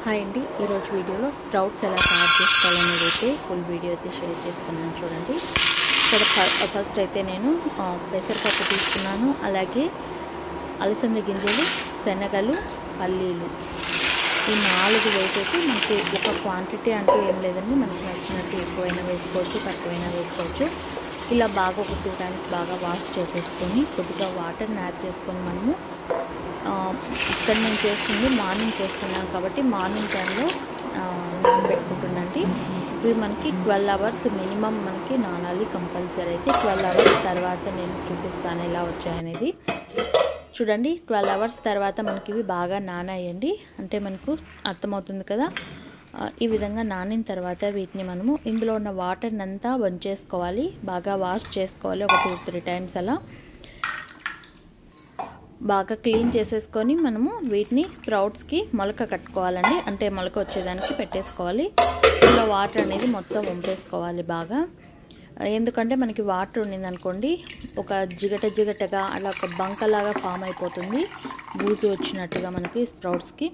Hi అండి, ఈరోజు వీడియోలో స్ప్రౌట్స్ ఎలా తయారు చేసుకోవాలనేది అయితే ఫుల్ వీడియో అయితే షేర్ చేస్తున్నాను చూడండి. ఇక్కడ ఫస్ట్ అయితే నేను పెసరపప్పు తీసుకున్నాను, అలాగే అలసంద గింజలు, శనగలు, పల్లీలు, ఈ 4 వేసేసి మనకి ఒక క్వాంటిటీ అంటూ ఏం లేదండి. మనకి నచ్చినట్టు ఎక్కువైనా వేసుకోవచ్చు, తక్కువైనా వేసుకోవచ్చు. ఇలా బాగా ఒక 2 టైమ్స్ బాగా వాష్ చేసేసుకొని కొద్దిగా వాటర్ని యాడ్ చేసుకొని మనము ఇక్కడ నేను చేస్తుంది మార్నింగ్ చేస్తున్నాను కాబట్టి మార్నింగ్ టైంలో నానబెట్టుకుంటున్నానండి. ఇవి మనకి 12 అవర్స్ మినిమం మనకి నానాలి కంపల్సరీ. అయితే 12 అవర్స్ తర్వాత నేను చూపిస్తాను ఎలా వచ్చాయనేది. చూడండి, 12 అవర్స్ తర్వాత మనకి ఇవి బాగా నానాయండి. అంటే మనకు అర్థమవుతుంది కదా. ఈ విధంగా నానిన తర్వాత వీటిని మనము ఇందులో ఉన్న వాటర్ని అంతా వంచేసుకోవాలి, బాగా వాష్ చేసుకోవాలి. ఒక 2-3 టైమ్స్ అలా బాగా క్లీన్ చేసేసుకొని మనము వీటిని స్ప్రౌట్స్కి మొలక కట్టుకోవాలండి. అంటే మొలక వచ్చేదానికి పెట్టేసుకోవాలి. ఇందులో వాటర్ అనేది మొత్తం వంపేసుకోవాలి బాగా. ఎందుకంటే మనకి వాటర్ ఉన్నిందనుకోండి, ఒక జిగటగా అలా ఒక బంకలాగా ఫామ్ అయిపోతుంది, బూజు వచ్చినట్టుగా మనకి స్ప్రౌట్స్కి.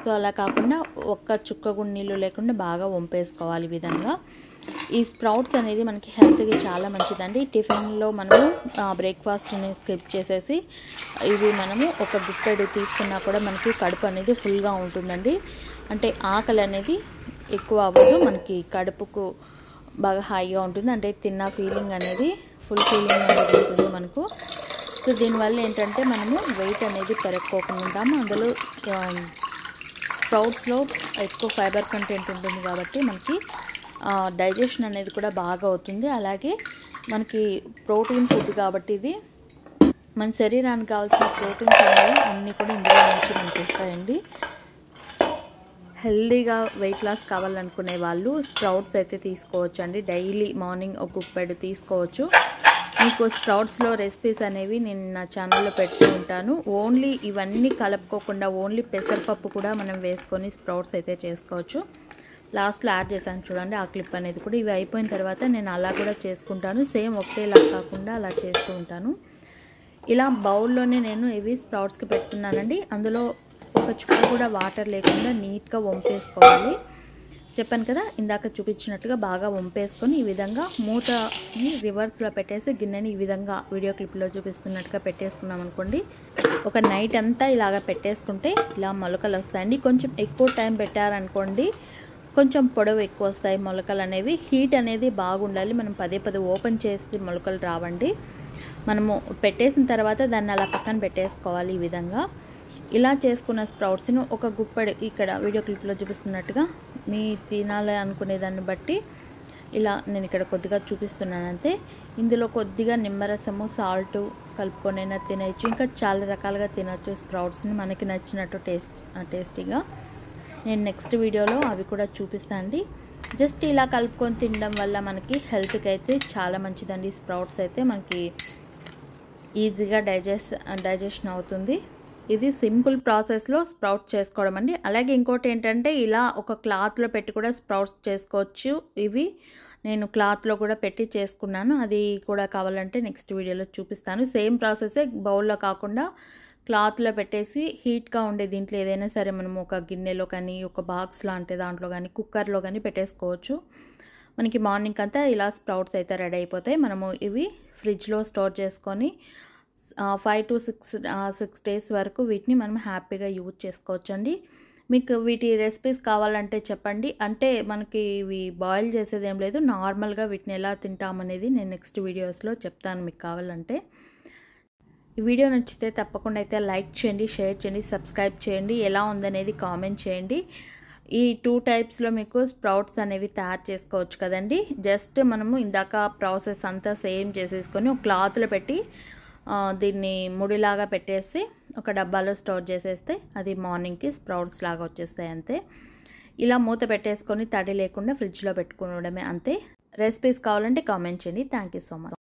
సో అలా కాకుండా ఒక్క చుక్క కూడా నీళ్ళు లేకుండా బాగా వంపేసుకోవాలి ఈ విధంగా. ఈ స్ప్రౌట్స్ అనేది మనకి హెల్త్కి చాలా మంచిదండి. టిఫిన్లో మనము బ్రేక్ఫాస్ట్ని స్కిప్ చేసేసి ఇవి మనము ఒక గుప్పెడు తీసుకున్నా కూడా మనకి కడుపు అనేది ఫుల్గా ఉంటుందండి. అంటే ఆకలి అనేది ఎక్కువ అవ్వదు, మనకి కడుపుకు బాగా హాయిగా ఉంటుంది. అంటే తిన్న ఫీలింగ్ అనేది ఫుల్ ఫీలింగ్ అనేది ఉంటుంది మనకు. సో దీనివల్ల ఏంటంటే మనము వెయిట్ అనేది పెరగకోకుండా ఉంటాము. అందులో స్ప్రౌట్స్లో ఎక్కువ ఫైబర్ కంటెంట్ ఉంటుంది కాబట్టి మనకి డైజెషన్ అనేది కూడా బాగా అవుతుంది. అలాగే మనకి ప్రోటీన్ ఫుడ్ కాబట్టి ఇది మన శరీరానికి కావాల్సిన ప్రోటీన్స్ అనేవి అన్నీ కూడా ఇందులో నుంచి మనకి వస్తాయండి. హెల్దీగా వెయిట్ లాస్ కావాలనుకునే వాళ్ళు స్ప్రౌట్స్ అయితే తీసుకోవచ్చు అండి. డైలీ మార్నింగ్ ఒక గుప్పెడు తీసుకోవచ్చు. మీకు స్ప్రౌట్స్లో రెసిపీస్ అనేవి నేను నా ఛానల్లో పెడుతూ ఉంటాను. ఓన్లీ ఇవన్నీ కలుపుకోకుండా ఓన్లీ పెసరపప్పు కూడా మనం వేసుకొని స్ప్రౌట్స్ అయితే చేసుకోవచ్చు. లాస్ట్లో యాడ్ చేశాను చూడండి ఆ క్లిప్ అనేది కూడా. ఇవి అయిపోయిన తర్వాత నేను అలా కూడా చేసుకుంటాను. సేమ్ ఒకటేలా కాకుండా అలా చేస్తూ ఉంటాను. ఇలా బౌల్లోనే నేను ఇవి స్ప్రౌట్స్కి పెడుతున్నానండి. అందులో ఒక చుక్క కూడా వాటర్ లేకుండా నీట్గా వంపేసుకోవాలి. చెప్పాను కదా, ఇందాక చూపించినట్టుగా బాగా వంపేసుకొని ఈ విధంగా మూతని రివర్స్లో పెట్టేసి గిన్నెని ఈ విధంగా వీడియో క్లిప్లో చూపిస్తున్నట్టుగా పెట్టేసుకున్నాం అనుకోండి. ఒక నైట్ అంతా ఇలాగ పెట్టేసుకుంటే ఇలా మొలకలు వస్తాయండి. కొంచెం ఎక్కువ టైం పెట్టారనుకోండి, కొంచెం పొడవు ఎక్కువ వస్తాయి మొలకలు అనేవి. హీట్ అనేది బాగుండాలి. మనం పదే ఓపెన్ చేసి మొలకలు రావండి. మనము పెట్టేసిన తర్వాత దాన్ని అలా పక్కన పెట్టేసుకోవాలి. ఈ విధంగా ఇలా చేసుకున్న స్ప్రౌట్స్ను ఒక గుప్పెడు ఇక్కడ వీడియో క్లిప్లో చూపిస్తున్నట్టుగా మీ తినాలి అనుకునే దాన్ని బట్టి ఇలా నేను ఇక్కడ కొద్దిగా చూపిస్తున్నాను అంతే. ఇందులో కొద్దిగా నిమ్మరసము, సాల్ట్ కలుపుకొనైనా తినచ్చు. ఇంకా చాలా రకాలుగా తినచ్చు స్ప్రౌట్స్ని, మనకి నచ్చినట్టు టేస్టీగా. నేను నెక్స్ట్ వీడియోలో అవి కూడా చూపిస్తాను అండి. జస్ట్ ఇలా కలుపుకొని తినడం వల్ల మనకి హెల్త్కి అయితే చాలా మంచిదండి. స్ప్రౌట్స్ అయితే మనకి ఈజీగా డైజెషన్ అవుతుంది. ఇది సింపుల్ ప్రాసెస్లో స్ప్రౌట్ చేసుకోవడం అండి. అలాగే ఇంకోటి ఏంటంటే ఇలా ఒక క్లాత్లో పెట్టి కూడా స్ప్రౌట్స్ చేసుకోవచ్చు. ఇవి నేను క్లాత్లో కూడా పెట్టి చేసుకున్నాను. అది కూడా కావాలంటే నెక్స్ట్ వీడియోలో చూపిస్తాను. సేమ్ ప్రాసెసే, బౌల్లో కాకుండా క్లాత్లో పెట్టేసి హీట్గా ఉండే దీంట్లో ఏదైనా సరే మనం ఒక గిన్నెలో కానీ, ఒక బాక్స్ లాంటి దాంట్లో కానీ, కుక్కర్లో కానీ పెట్టేసుకోవచ్చు. మనకి మార్నింగ్ అంతా ఇలా స్ప్రౌట్స్ అయితే రెడీ అయిపోతాయి. మనము ఇవి ఫ్రిడ్జ్లో స్టోర్ చేసుకొని 5 to 6 days వరకు వీటిని మనం హ్యాపీగా యూజ్ చేసుకోవచ్చు అండి. మీకు వీటి రెసిపీస్ కావాలంటే చెప్పండి. అంటే మనకి ఇవి బాయిల్ చేసేది ఏం లేదు, నార్మల్గా వీటిని ఎలా తింటామనేది నేను నెక్స్ట్ వీడియోస్లో చెప్తాను మీకు కావాలంటే. ఈ వీడియో నచ్చితే తప్పకుండా అయితే లైక్ చేయండి, షేర్ చేయండి, సబ్స్క్రైబ్ చేయండి. ఎలా ఉందనేది కామెంట్ చేయండి. ఈ 2 టైప్స్లో మీకు స్ప్రౌట్స్ అనేవి తయారు చేసుకోవచ్చు కదండి. జస్ట్ మనము ఇందాక ప్రాసెస్ అంతా సేమ్ చేసేసుకొని ఒక క్లాత్లో పెట్టి దీన్ని ముడిలాగా పెట్టేసి ఒక డబ్బాలో స్టోర్ చేసేస్తే అది మార్నింగ్కి స్ప్రౌట్స్ లాగా వచ్చేస్తాయి అంతే. ఇలా మూత పెట్టేసుకొని తడి లేకుండా ఫ్రిడ్జ్లో పెట్టుకోవడమే అంతే. రెసిపీస్ కావాలంటే కామెంట్ చేయండి. Thank you so much.